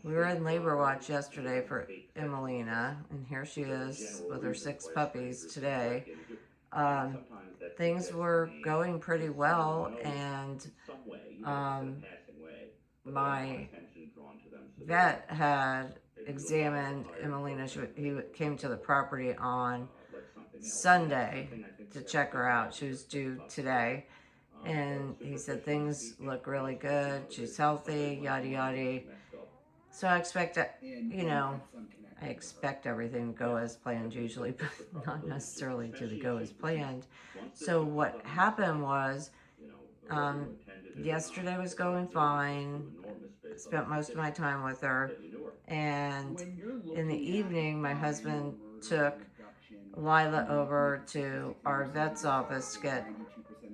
We were in labor watch yesterday for Imalyna, and here she is with her 6 puppies today. Um, Things were going pretty well, and um, my vet had examined Imalyna. He came to the property on Sunday to check her out. She was due today, and he said things look really good. She's healthy, yada yada. So I expect that, I expect everything to go as planned usually, but not necessarily to go as planned. So what happened was, um, yesterday was going fine. I spent most of my time with her, and in the evening, my husband took Lila over to our vet's office to get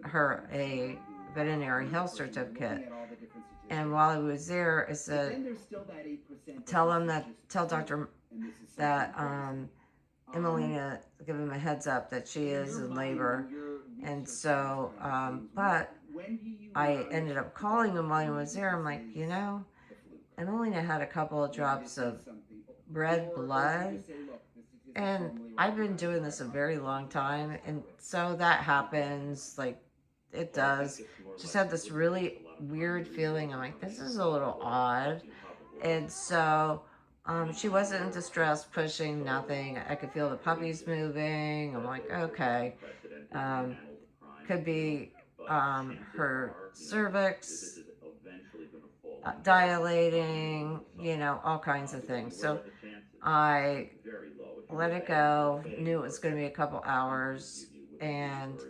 her a veterinary health certificate. And while he was there, I said, tell Dr. that Imalyna, give him a heads up that she is in labor. And so, but I ended up calling him while he was there. I'm like, Imalyna had a couple of drops of red blood. And I've been doing this a very long time. And so that happens, like, it does. Just had this really weird feeling. I'm like, this is a little odd. And so she wasn't in distress, pushing, nothing. I could feel the puppies moving. I'm like, okay. Could be her cervix dilating, all kinds of things. So I let it go, knew it was going to be a couple hours, and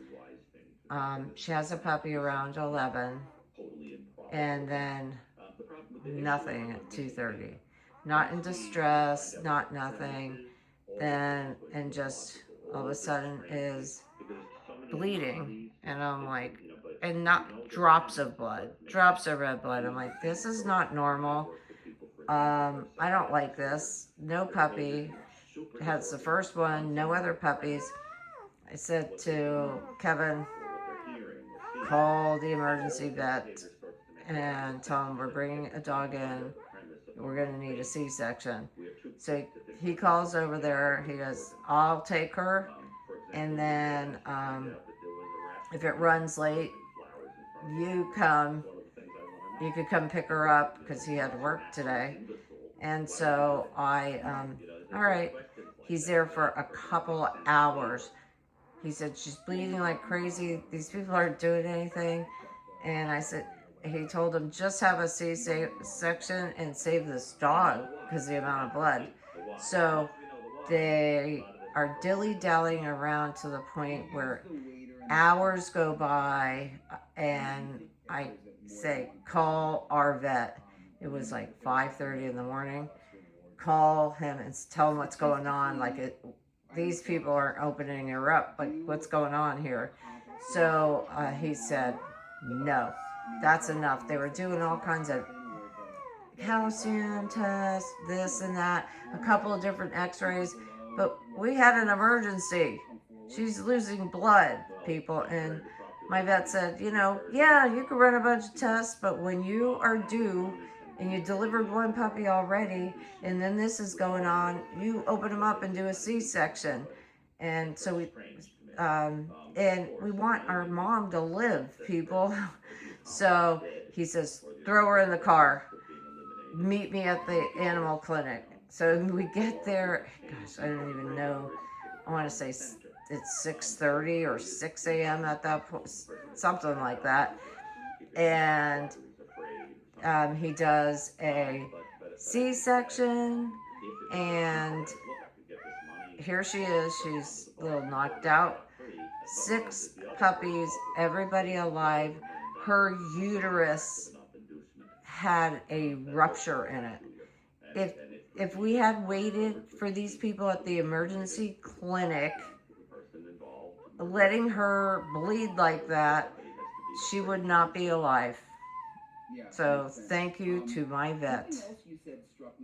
she has a puppy around 11, and then nothing at 2:30. Not in distress, not nothing. Then, and just all of a sudden is bleeding. And I'm like, and not drops of blood, drops of red blood. I'm like, this is not normal. I don't like this. No puppy. That's the first one, no other puppies. I said to Kevin, call the emergency vet and tell him we're bringing a dog in. We're going to need a C-section. So he calls over there. He goes, I'll take her. And then if it runs late, you could come pick her up because he had to work today. And so all right, he's there for a couple of hours. He said, she's bleeding like crazy. These people aren't doing anything. And I said, he told him, just have a C-section and save this dog because of the amount of blood. So they are dilly-dallying around to the point where hours go by, and I say, call our vet. It was like 5:30 in the morning. Call him and tell him what's going on. Like, these people aren't opening her up. Like, what's going on here? So he said, no, that's enough. They were doing all kinds of calcium tests, this and that, a couple of different x-rays, but we had an emergency. She's losing blood, people. And my vet said, yeah, you can run a bunch of tests, but when you are due and you delivered one puppy already, and then this is going on, you open them up and do a C-section. And so and we want our mom to live, people. So he says, throw her in the car. Meet me at the animal clinic. So we get there, gosh, I don't even know. I want to say it's 6:30 or 6 a.m. at that point, something like that. And he does a C-section, and here she is. She's a little knocked out. 6 puppies, everybody alive. Her uterus had a rupture in it. If we had waited for these people at the emergency clinic, letting her bleed like that, she would not be alive. So thank you to my vet.